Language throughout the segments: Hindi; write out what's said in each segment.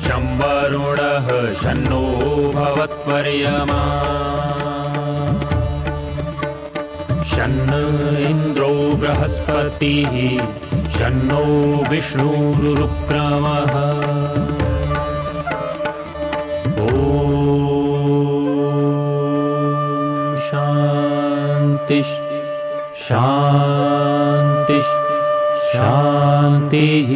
शं वरुणः शन्नो भवत्वर्यमा शन्न इन्द्रो बृहस्पतिः शन्नो विष्णुरुक्रमः ॐ शान्ति शान्ति शान्तिः।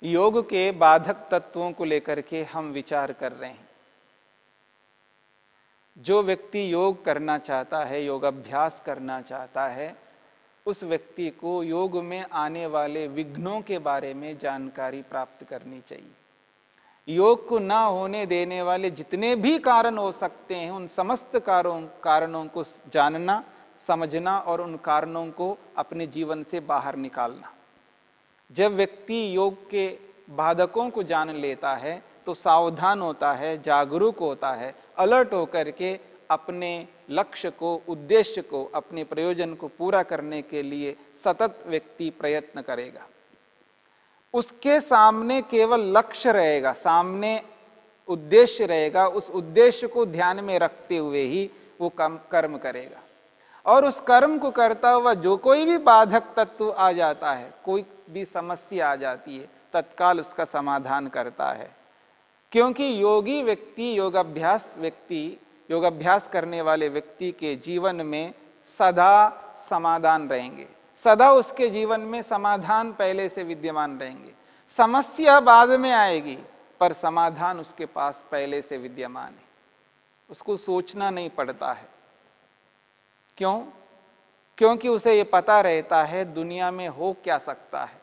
योग के बाधक तत्वों को लेकर के हम विचार कर रहे हैं। जो व्यक्ति योग करना चाहता है, योगाभ्यास करना चाहता है, उस व्यक्ति को योग में आने वाले विघ्नों के बारे में जानकारी प्राप्त करनी चाहिए। योग को ना होने देने वाले जितने भी कारण हो सकते हैं, उन समस्त कारणों को जानना, समझना और उन कारणों को अपने जीवन से बाहर निकालना। जब व्यक्ति योग के बाधकों को जान लेता है तो सावधान होता है, जागरूक होता है, अलर्ट होकर के अपने लक्ष्य को, उद्देश्य को, अपने प्रयोजन को पूरा करने के लिए सतत व्यक्ति प्रयत्न करेगा। उसके सामने केवल लक्ष्य रहेगा, सामने उद्देश्य रहेगा। उस उद्देश्य को ध्यान में रखते हुए ही वो कर्म करेगा और उस कर्म को करता हुआ जो कोई भी बाधक तत्व आ जाता है, कोई भी समस्या आ जाती है, तत्काल उसका समाधान करता है। क्योंकि योगी व्यक्ति, योगाभ्यास करने वाले व्यक्ति के जीवन में सदा समाधान रहेंगे, सदा उसके जीवन में समाधान पहले से विद्यमान रहेंगे। समस्या बाद में आएगी पर समाधान उसके पास पहले से विद्यमान है, उसको सोचना नहीं पड़ता है। क्यों? क्योंकि उसे ये पता रहता है दुनिया में हो क्या सकता है,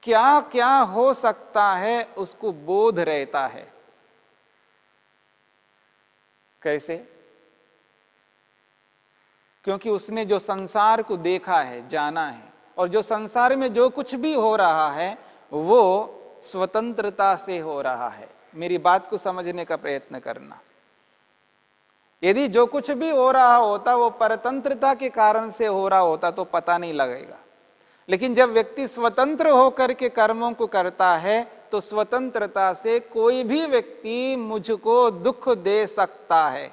क्या क्या हो सकता है, उसको बोध रहता है। कैसे? क्योंकि उसने जो संसार को देखा है, जाना है, और जो संसार में जो कुछ भी हो रहा है वो स्वतंत्रता से हो रहा है। मेरी बात को समझने का प्रयत्न करना। यदि जो कुछ भी हो रहा होता वो परतंत्रता के कारण से हो रहा होता तो पता नहीं लगेगा। लेकिन जब व्यक्ति स्वतंत्र होकर के कर्मों को करता है तो स्वतंत्रता से कोई भी व्यक्ति मुझको दुख दे सकता है।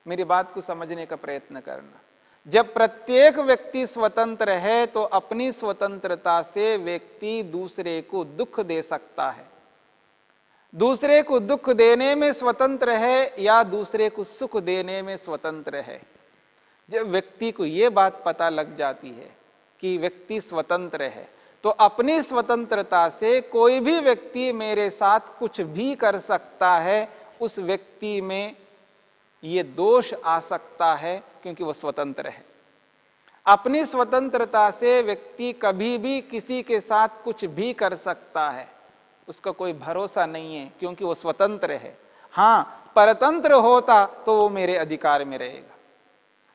मेरी बात को समझने का प्रयत्न करना। जब प्रत्येक व्यक्ति स्वतंत्र है तो अपनी स्वतंत्रता से व्यक्ति दूसरे को दुख दे सकता है। दूसरे को दुख देने में स्वतंत्र है या दूसरे को सुख देने में स्वतंत्र है। जब व्यक्ति को यह बात पता लग जाती है कि व्यक्ति स्वतंत्र है तो अपनी स्वतंत्रता से कोई भी व्यक्ति मेरे साथ कुछ भी कर सकता है, उस व्यक्ति में यह दोष आ सकता है क्योंकि वह स्वतंत्र है। अपनी स्वतंत्रता से व्यक्ति कभी भी किसी के साथ कुछ भी कर सकता है, उसका कोई भरोसा नहीं है क्योंकि वो स्वतंत्र है। हां, परतंत्र होता तो वो मेरे अधिकार में रहेगा।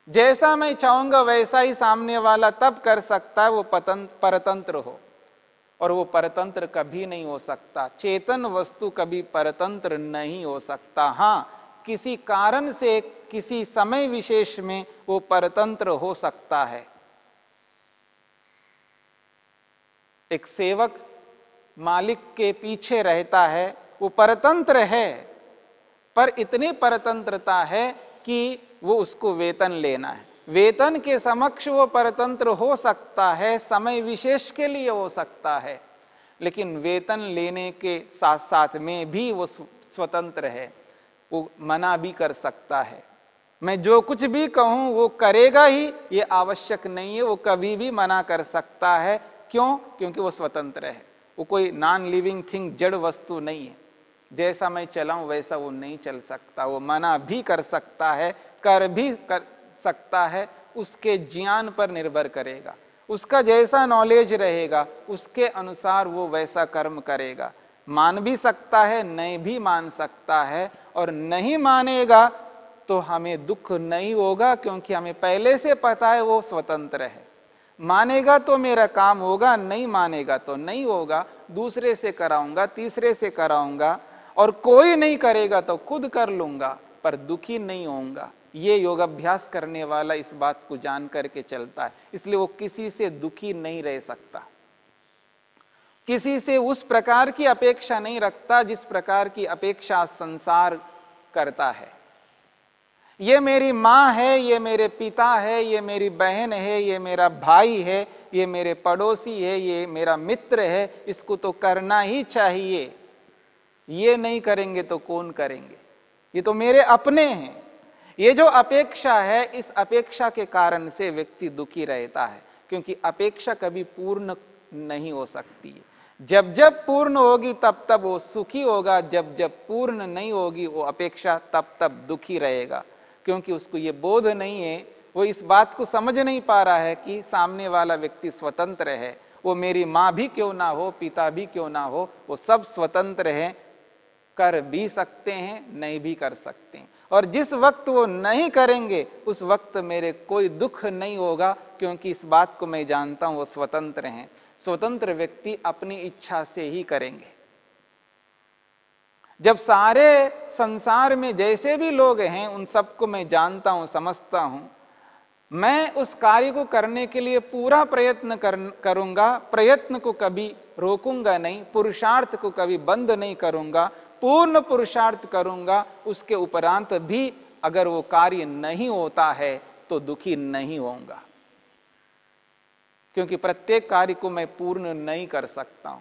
जैसा मैं चाहूंगा वैसा ही सामने वाला तब कर सकता है, वो परतंत्र हो। और वो परतंत्र कभी नहीं हो सकता। चेतन वस्तु कभी परतंत्र नहीं हो सकता। हां, किसी कारण से किसी समय विशेष में वो परतंत्र हो सकता है। एक सेवक मालिक के पीछे रहता है, वो परतंत्र है, पर इतनी परतंत्रता है कि वो उसको वेतन लेना है। वेतन के समक्ष वो परतंत्र हो सकता है, समय विशेष के लिए हो सकता है, लेकिन वेतन लेने के साथ साथ में भी वो स्वतंत्र है। वो मना भी कर सकता है। मैं जो कुछ भी कहूं वो करेगा ही, ये आवश्यक नहीं है। वो कभी भी मना कर सकता है। क्यों? क्योंकि वो स्वतंत्र है। वो कोई नॉन लिविंग थिंग, जड़ वस्तु नहीं है। जैसा मैं चलाऊं वैसा वो नहीं चल सकता। वो मना भी कर सकता है, कर भी कर सकता है। उसके ज्ञान पर निर्भर करेगा। उसका जैसा नॉलेज रहेगा उसके अनुसार वो वैसा कर्म करेगा। मान भी सकता है, नहीं भी मान सकता है। और नहीं मानेगा तो हमें दुख नहीं होगा क्योंकि हमें पहले से पता है वो स्वतंत्र है। मानेगा तो मेरा काम होगा, नहीं मानेगा तो नहीं होगा, दूसरे से कराऊंगा, तीसरे से कराऊंगा, और कोई नहीं करेगा तो खुद कर लूंगा, पर दुखी नहीं होऊंगा। ये योगाभ्यास करने वाला इस बात को जान करके चलता है, इसलिए वो किसी से दुखी नहीं रह सकता, किसी से उस प्रकार की अपेक्षा नहीं रखता जिस प्रकार की अपेक्षा संसार करता है। ये मेरी मां है, ये मेरे पिता है, ये मेरी बहन है, ये मेरा भाई है, ये मेरे पड़ोसी है, ये मेरा मित्र है, इसको तो करना ही चाहिए, ये नहीं करेंगे तो कौन करेंगे, ये तो मेरे अपने हैं। ये जो अपेक्षा है, इस अपेक्षा के कारण से व्यक्ति दुखी रहता है, क्योंकि अपेक्षा कभी पूर्ण नहीं हो सकती है। जब जब पूर्ण होगी तब तब वो सुखी होगा, जब जब पूर्ण नहीं होगी वो अपेक्षा तब तब दुखी रहेगा, क्योंकि उसको ये बोध नहीं है, वो इस बात को समझ नहीं पा रहा है कि सामने वाला व्यक्ति स्वतंत्र है। वो मेरी मां भी क्यों ना हो, पिता भी क्यों ना हो, वो सब स्वतंत्र हैं, कर भी सकते हैं, नहीं भी कर सकते हैं, और जिस वक्त वो नहीं करेंगे उस वक्त मेरे कोई दुख नहीं होगा, क्योंकि इस बात को मैं जानता हूं वो स्वतंत्र हैं। स्वतंत्र व्यक्ति अपनी इच्छा से ही करेंगे। जब सारे संसार में जैसे भी लोग हैं उन सबको मैं जानता हूं, समझता हूं, मैं उस कार्य को करने के लिए पूरा प्रयत्न करूंगा, प्रयत्न को कभी रोकूंगा नहीं, पुरुषार्थ को कभी बंद नहीं करूंगा, पूर्ण पुरुषार्थ करूंगा। उसके उपरांत भी अगर वो कार्य नहीं होता है तो दुखी नहीं होऊंगा, क्योंकि प्रत्येक कार्य को मैं पूर्ण नहीं कर सकता हूं,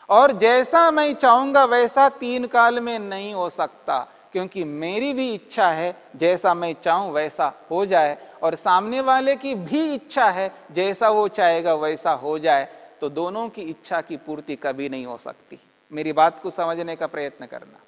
और जैसा मैं चाहूंगा वैसा 3 काल में नहीं हो सकता, क्योंकि मेरी भी इच्छा है जैसा मैं चाहूं वैसा हो जाए, और सामने वाले की भी इच्छा है जैसा वो चाहेगा वैसा हो जाए, तो दोनों की इच्छा की पूर्ति कभी नहीं हो सकती। मेरी बात को समझने का प्रयत्न करना।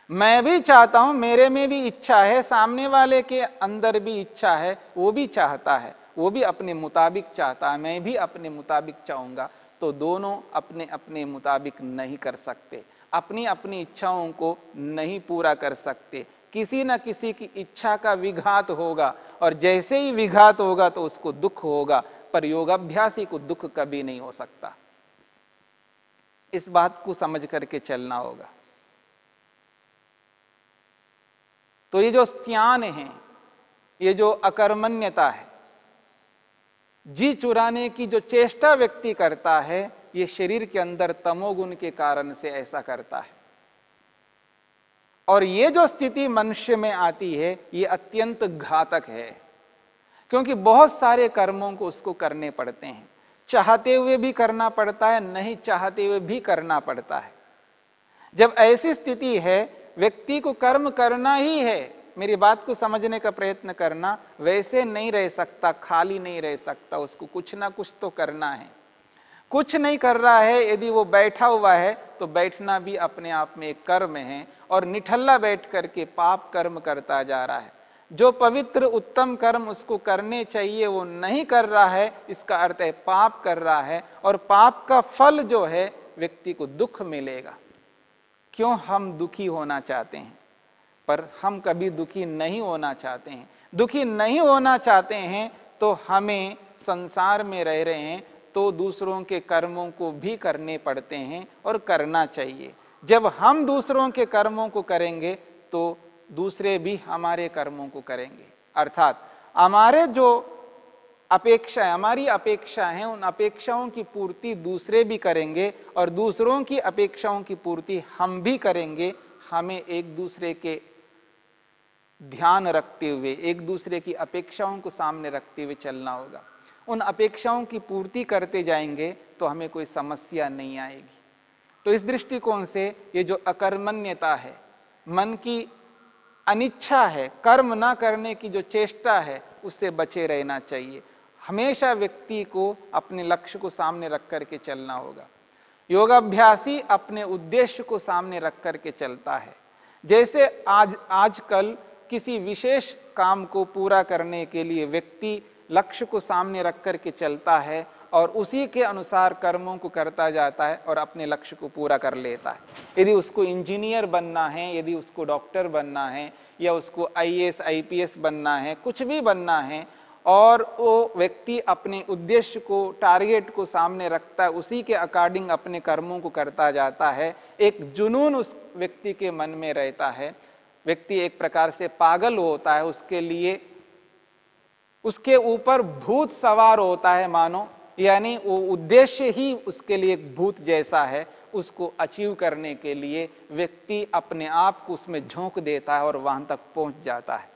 मैं भी चाहता हूं, मेरे में भी इच्छा है, सामने वाले के अंदर भी इच्छा है, वो भी चाहता है, वो भी अपने मुताबिक चाहता है, मैं भी अपने मुताबिक चाहूंगा, तो दोनों अपने अपने मुताबिक नहीं कर सकते, अपनी अपनी इच्छाओं को नहीं पूरा कर सकते। किसी न किसी की इच्छा का विघात होगा, और जैसे ही विघात होगा तो उसको दुख होगा, पर योगाभ्यासी को दुख कभी नहीं हो सकता। इस बात को समझ करके चलना होगा। तो ये जो स्त्यान है, ये जो अकर्मण्यता है, जी चुराने की जो चेष्टा व्यक्ति करता है, ये शरीर के अंदर तमोगुण के कारण से ऐसा करता है। और ये जो स्थिति मनुष्य में आती है ये अत्यंत घातक है, क्योंकि बहुत सारे कर्मों को उसको करने पड़ते हैं, चाहते हुए भी करना पड़ता है, नहीं चाहते हुए भी करना पड़ता है। जब ऐसी स्थिति है, व्यक्ति को कर्म करना ही है, मेरी बात को समझने का प्रयत्न करना, वैसे नहीं रह सकता, खाली नहीं रह सकता, उसको कुछ ना कुछ तो करना है। कुछ नहीं कर रहा है, यदि वो बैठा हुआ है तो बैठना भी अपने आप में एक कर्म है, और निठल्ला बैठ करके पाप कर्म करता जा रहा है। जो पवित्र उत्तम कर्म उसको करने चाहिए वो नहीं कर रहा है, इसका अर्थ है पाप कर रहा है, और पाप का फल जो है व्यक्ति को दुख मिलेगा। क्यों हम दुखी होना चाहते हैं, पर हम कभी दुखी नहीं होना चाहते हैं। दुखी नहीं होना चाहते हैं तो हमें संसार में रह रहे हैं तो दूसरों के कर्मों को भी करने पड़ते हैं और करना चाहिए। जब हम दूसरों के कर्मों को करेंगे तो दूसरे भी हमारे कर्मों को करेंगे, अर्थात हमारे जो अपेक्षा है, हमारी अपेक्षा है, उन अपेक्षाओं की पूर्ति दूसरे भी करेंगे और दूसरों की अपेक्षाओं की पूर्ति हम भी करेंगे। हमें एक दूसरे के ध्यान रखते हुए, एक दूसरे की अपेक्षाओं को सामने रखते हुए चलना होगा। उन अपेक्षाओं की पूर्ति करते जाएंगे तो हमें कोई समस्या नहीं आएगी। तो इस दृष्टिकोण से ये जो अकर्मण्यता है, मन की अनिच्छा है, कर्म ना करने की जो चेष्टा है, उससे बचे रहना चाहिए। हमेशा व्यक्ति को अपने लक्ष्य को सामने रख करके चलना होगा। योगाभ्यासी अपने उद्देश्य को सामने रख करके चलता है। जैसे आजकल किसी विशेष काम को पूरा करने के लिए व्यक्ति लक्ष्य को सामने रख करके चलता है और उसी के अनुसार कर्मों को करता जाता है और अपने लक्ष्य को पूरा कर लेता है। यदि उसको इंजीनियर बनना है, यदि उसको डॉक्टर बनना है, या उसको आईएएस आईपीएस बनना है, कुछ भी बनना है, और वो व्यक्ति अपने उद्देश्य को, टारगेट को सामने रखता है, उसी के अकॉर्डिंग अपने कर्मों को करता जाता है। एक जुनून उस व्यक्ति के मन में रहता है। व्यक्ति एक प्रकार से पागल होता है, उसके लिए उसके ऊपर भूत सवार होता है मानो, यानी वो उद्देश्य ही उसके लिए एक भूत जैसा है। उसको अचीव करने के लिए व्यक्ति अपने आप को उसमें झोंक देता है और वहां तक पहुंच जाता है।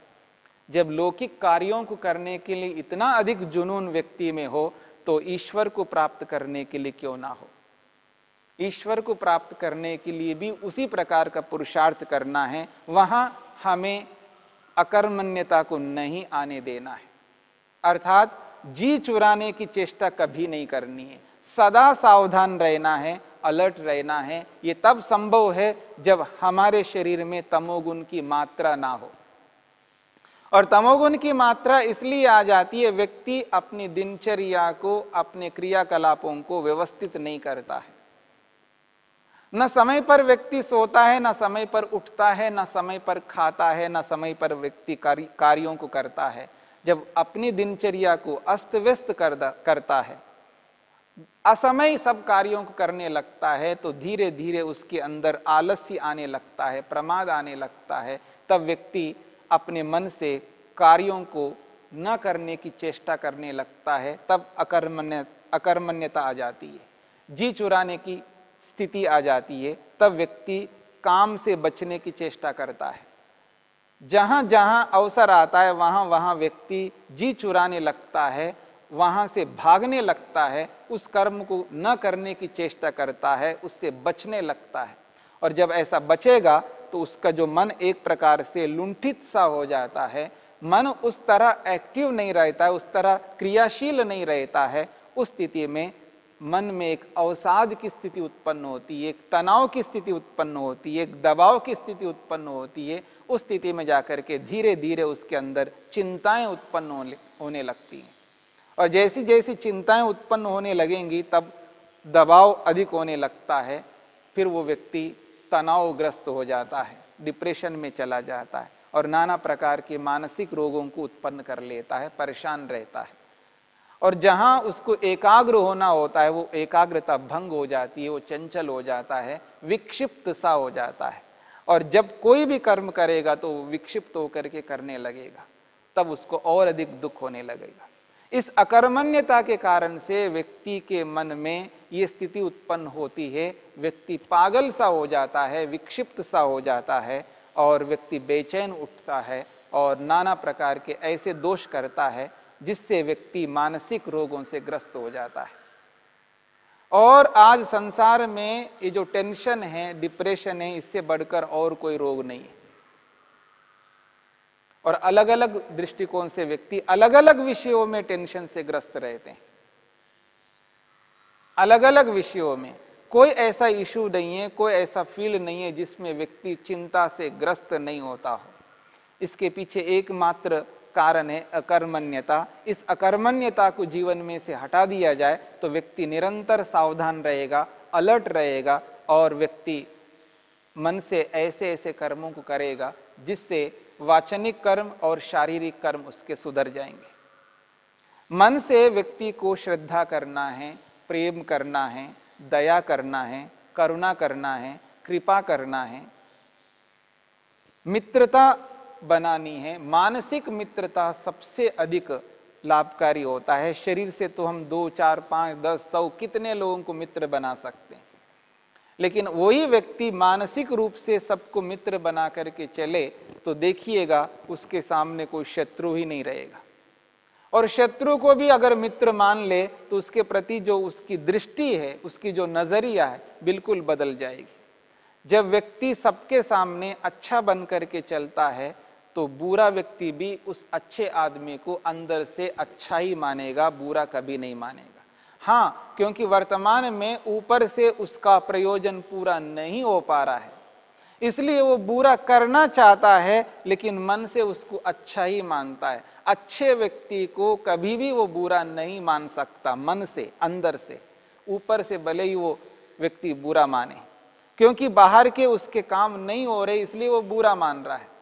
जब लौकिक कार्यों को करने के लिए इतना अधिक जुनून व्यक्ति में हो, तो ईश्वर को प्राप्त करने के लिए क्यों ना हो। ईश्वर को प्राप्त करने के लिए भी उसी प्रकार का पुरुषार्थ करना है। वहां हमें अकर्मण्यता को नहीं आने देना है, अर्थात जी चुराने की चेष्टा कभी नहीं करनी है। सदा सावधान रहना है, अलर्ट रहना है। यह तब संभव है जब हमारे शरीर में तमोगुण की मात्रा ना हो। और तमोगुण की मात्रा इसलिए आ जाती है, व्यक्ति अपनी दिनचर्या को, अपने क्रियाकलापों को व्यवस्थित नहीं करता है। न समय पर व्यक्ति सोता है, न समय पर उठता है, न समय पर खाता है, न समय पर व्यक्ति कार्यों को करता है। जब अपनी दिनचर्या को अस्त व्यस्त करता है, असमय सब कार्यों को करने लगता है, तो धीरे धीरे उसके अंदर आलस्य आने लगता है, प्रमाद आने लगता है। तब व्यक्ति अपने मन से कार्यों को न करने की चेष्टा करने लगता है। तब अकर्मण्यता आ जाती है, जी चुराने की स्थिति आ जाती है। तब व्यक्ति काम से बचने की चेष्टा करता है। जहां जहां अवसर आता है, वहां वहां व्यक्ति जी चुराने लगता है, वहां से भागने लगता है, उस कर्म को न करने की चेष्टा करता है, उससे बचने लगता है। और जब ऐसा बचेगा तो उसका जो मन एक प्रकार से लुंठित सा हो जाता है, मन उस तरह एक्टिव नहीं रहता है, उस तरह क्रियाशील नहीं रहता है। उस स्थिति में मन में एक अवसाद की स्थिति उत्पन्न होती है, एक तनाव की स्थिति उत्पन्न होती है, एक दबाव की स्थिति उत्पन्न होती है। उस स्थिति में जाकर के धीरे धीरे उसके अंदर चिंताएं उत्पन्न होने लगती हैं। और जैसी जैसी चिंताएं उत्पन्न होने लगेंगी, तब दबाव अधिक होने लगता है। फिर वो व्यक्ति तनावग्रस्त हो जाता है, डिप्रेशन में चला जाता है और नाना प्रकार के मानसिक रोगों को उत्पन्न कर लेता है, परेशान रहता है। और जहां उसको एकाग्र होना होता है, वो एकाग्रता भंग हो जाती है, वो चंचल हो जाता है, विक्षिप्त सा हो जाता है। और जब कोई भी कर्म करेगा तो वो विक्षिप्त होकर के करने लगेगा, तब उसको और अधिक दुख होने लगेगा। इस अकर्मण्यता के कारण से व्यक्ति के मन में ये स्थिति उत्पन्न होती है। व्यक्ति पागल सा हो जाता है, विक्षिप्त सा हो जाता है और व्यक्ति बेचैन उठता है और नाना प्रकार के ऐसे दोष करता है, जिससे व्यक्ति मानसिक रोगों से ग्रस्त हो जाता है। और आज संसार में ये जो टेंशन है, डिप्रेशन है, इससे बढ़कर और कोई रोग नहीं है। और अलग अलग दृष्टिकोण से व्यक्ति अलग अलग विषयों में टेंशन से ग्रस्त रहते हैं। अलग अलग विषयों में कोई ऐसा इशू नहीं है, कोई ऐसा फील्ड नहीं है जिसमें व्यक्ति चिंता से ग्रस्त नहीं होता हो। इसके पीछे एकमात्र कारण है अकर्मण्यता। इस अकर्मण्यता को जीवन में से हटा दिया जाए तो व्यक्ति निरंतर सावधान रहेगा, अलर्ट रहेगा और व्यक्ति मन से ऐसे ऐसे कर्मों को करेगा जिससे वाचनिक कर्म और शारीरिक कर्म उसके सुधर जाएंगे। मन से व्यक्ति को श्रद्धा करना है, प्रेम करना है, दया करना है, करुणा करना है, कृपा करना है, मित्रता बनानी है। मानसिक मित्रता सबसे अधिक लाभकारी होता है। शरीर से तो हम 2, 4, 5, 10, 100 कितने लोगों को मित्र बना सकते हैं, लेकिन वही व्यक्ति मानसिक रूप से सबको मित्र बना करके चले तो देखिएगा उसके सामने कोई शत्रु ही नहीं रहेगा। और शत्रु को भी अगर मित्र मान ले तो उसके प्रति जो उसकी दृष्टि है, उसकी जो नजरिया है, बिल्कुल बदल जाएगी। जब व्यक्ति सबके सामने अच्छा बन करके चलता है तो बुरा व्यक्ति भी उस अच्छे आदमी को अंदर से अच्छा ही मानेगा, बुरा कभी नहीं मानेगा। हां, क्योंकि वर्तमान में ऊपर से उसका प्रयोजन पूरा नहीं हो पा रहा है, इसलिए वो बुरा करना चाहता है, लेकिन मन से उसको अच्छा ही मानता है। अच्छे व्यक्ति को कभी भी वो बुरा नहीं मान सकता, मन से, अंदर से। ऊपर से भले ही वो व्यक्ति बुरा माने, क्योंकि बाहर के उसके काम नहीं हो रहे, इसलिए वो बुरा मान रहा है।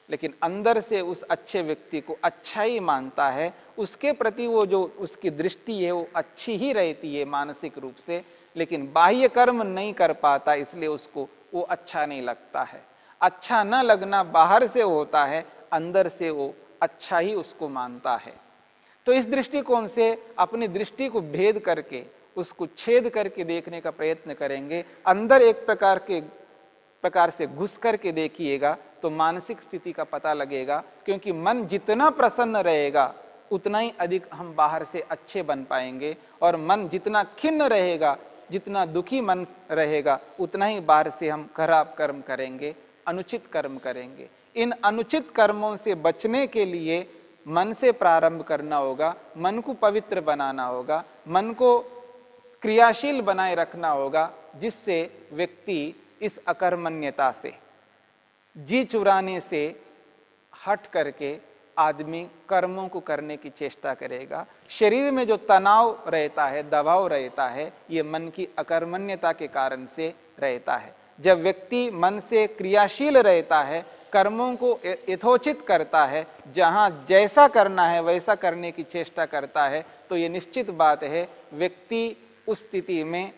लेकिन अंदर से उस अच्छे व्यक्ति को अच्छा ही मानता है, उसके प्रति वो जो उसकी दृष्टि है वो अच्छी ही रहती है मानसिक रूप से, लेकिन बाह्य कर्म नहीं कर पाता, इसलिए उसको वो अच्छा नहीं लगता है। अच्छा न लगना बाहर से होता है, अंदर से वो अच्छा ही उसको मानता है। तो इस दृष्टिकोण से अपनी दृष्टि को भेद करके, उसको छेद करके देखने का प्रयत्न करेंगे। अंदर एक प्रकार से घुस करके देखिएगा तो मानसिक स्थिति का पता लगेगा, क्योंकि मन जितना प्रसन्न रहेगा उतना ही अधिक हम बाहर से अच्छे बन पाएंगे, और मन जितना खिन्न रहेगा, जितना दुखी मन रहेगा, उतना ही बाहर से हम खराब कर्म करेंगे, अनुचित कर्म करेंगे। इन अनुचित कर्मों से बचने के लिए मन से प्रारंभ करना होगा, मन को पवित्र बनाना होगा, मन को क्रियाशील बनाए रखना होगा, जिससे व्यक्ति इस अकर्मण्यता से, जी चुराने से हट करके आदमी कर्मों को करने की चेष्टा करेगा। शरीर में जो तनाव रहता है, दबाव रहता है, ये मन की अकर्मण्यता के कारण से रहता है। जब व्यक्ति मन से क्रियाशील रहता है, कर्मों को यथोचित करता है, जहां जैसा करना है वैसा करने की चेष्टा करता है, तो ये निश्चित बात है व्यक्ति उस स्थिति में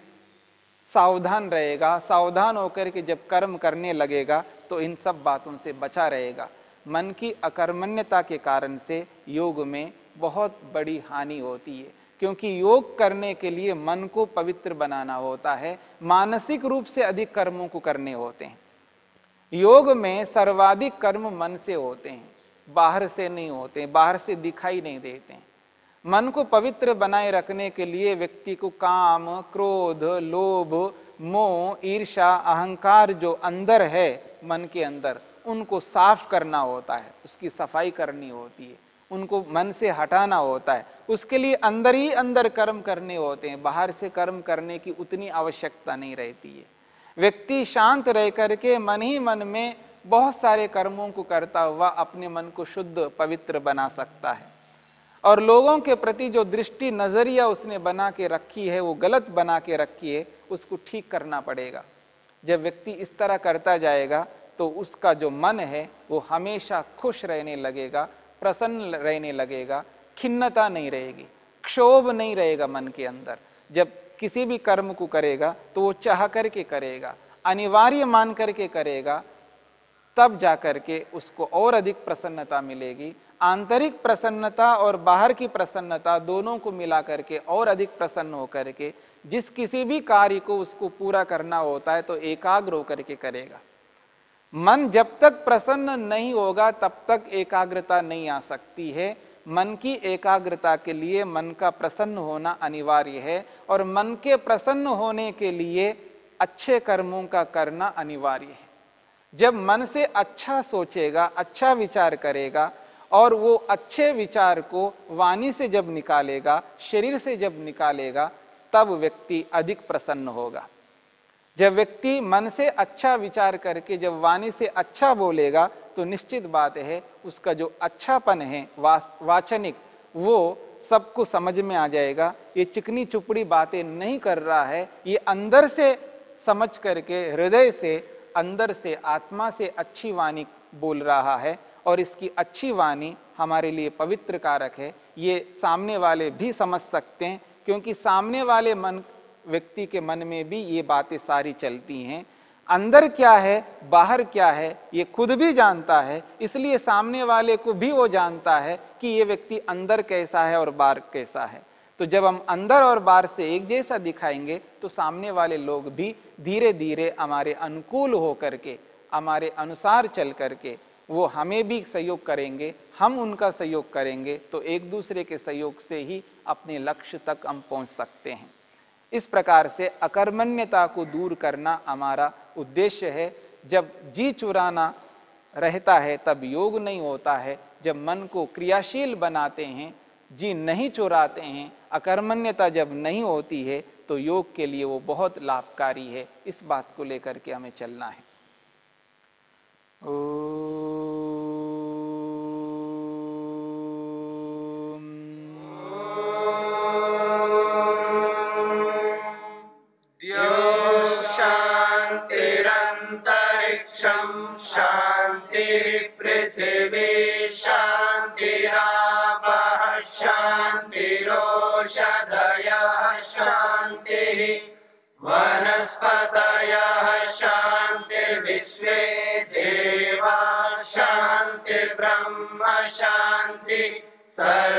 सावधान रहेगा। सावधान होकर के जब कर्म करने लगेगा तो इन सब बातों से बचा रहेगा। मन की अकर्मण्यता के कारण से योग में बहुत बड़ी हानि होती है, क्योंकि योग करने के लिए मन को पवित्र बनाना होता है, मानसिक रूप से अधिक कर्मों को करने होते हैं। योग में सर्वाधिक कर्म मन से होते हैं, बाहर से नहीं होते, बाहर से दिखाई नहीं देते हैं। मन को पवित्र बनाए रखने के लिए व्यक्ति को काम, क्रोध, लोभ, मोह, ईर्ष्या, अहंकार जो अंदर है मन के अंदर, उनको साफ करना होता है, उसकी सफाई करनी होती है, उनको मन से हटाना होता है। उसके लिए अंदर ही अंदर कर्म करने होते हैं, बाहर से कर्म करने की उतनी आवश्यकता नहीं रहती है। व्यक्ति शांत रह करके मन ही मन में बहुत सारे कर्मों को करता हुआ अपने मन को शुद्ध पवित्र बना सकता है। और लोगों के प्रति जो दृष्टि, नजरिया उसने बना के रखी है, वो गलत बना के रखी है, उसको ठीक करना पड़ेगा। जब व्यक्ति इस तरह करता जाएगा तो उसका जो मन है वो हमेशा खुश रहने लगेगा, प्रसन्न रहने लगेगा, खिन्नता नहीं रहेगी, क्षोभ नहीं रहेगा मन के अंदर। जब किसी भी कर्म को करेगा तो वो चाह करके करेगा, अनिवार्य मान करके करेगा, तब जाकर के उसको और अधिक प्रसन्नता मिलेगी। आंतरिक प्रसन्नता और बाहर की प्रसन्नता दोनों को मिला करके और अधिक प्रसन्न होकर के जिस किसी भी कार्य को उसको पूरा करना होता है तो एकाग्र होकर के करेगा। मन जब तक प्रसन्न नहीं होगा तब तक एकाग्रता नहीं आ सकती है। मन की एकाग्रता के लिए मन का प्रसन्न होना अनिवार्य है, और मन के प्रसन्न होने के लिए अच्छे कर्मों का करना अनिवार्य है। जब मन से अच्छा सोचेगा, अच्छा विचार करेगा, और वो अच्छे विचार को वाणी से जब निकालेगा, शरीर से जब निकालेगा, तब व्यक्ति अधिक प्रसन्न होगा। जब व्यक्ति मन से अच्छा विचार करके जब वाणी से अच्छा बोलेगा तो निश्चित बात है उसका जो अच्छापन है वाचनिक, वो सबको समझ में आ जाएगा। ये चिकनी चुपड़ी बातें नहीं कर रहा है, ये अंदर से समझ करके, हृदय से, अंदर से, आत्मा से अच्छी वाणी बोल रहा है, और इसकी अच्छी वाणी हमारे लिए पवित्र कारक है। ये सामने वाले भी समझ सकते हैं, क्योंकि सामने वाले व्यक्ति के मन में भी ये बातें सारी चलती हैं। अंदर क्या है, बाहर क्या है, ये खुद भी जानता है, इसलिए सामने वाले को भी वो जानता है कि ये व्यक्ति अंदर कैसा है और बाहर कैसा है। तो जब हम अंदर और बाहर से एक जैसा दिखाएंगे तो सामने वाले लोग भी धीरे धीरे हमारे अनुकूल होकर के, हमारे अनुसार चल करके वो हमें भी सहयोग करेंगे, हम उनका सहयोग करेंगे, तो एक दूसरे के सहयोग से ही अपने लक्ष्य तक हम पहुंच सकते हैं। इस प्रकार से अकर्मण्यता को दूर करना हमारा उद्देश्य है। जब जी चुराना रहता है तब योग नहीं होता है। जब मन को क्रियाशील बनाते हैं, जी नहीं चुराते हैं, अकर्मण्यता जब नहीं होती है, तो योग के लिए वो बहुत लाभकारी है। इस बात को लेकर के हमें चलना है। शांतिरंतरिक्षं शांति पृथ्वी शांति ब्रह्म शांति सर्व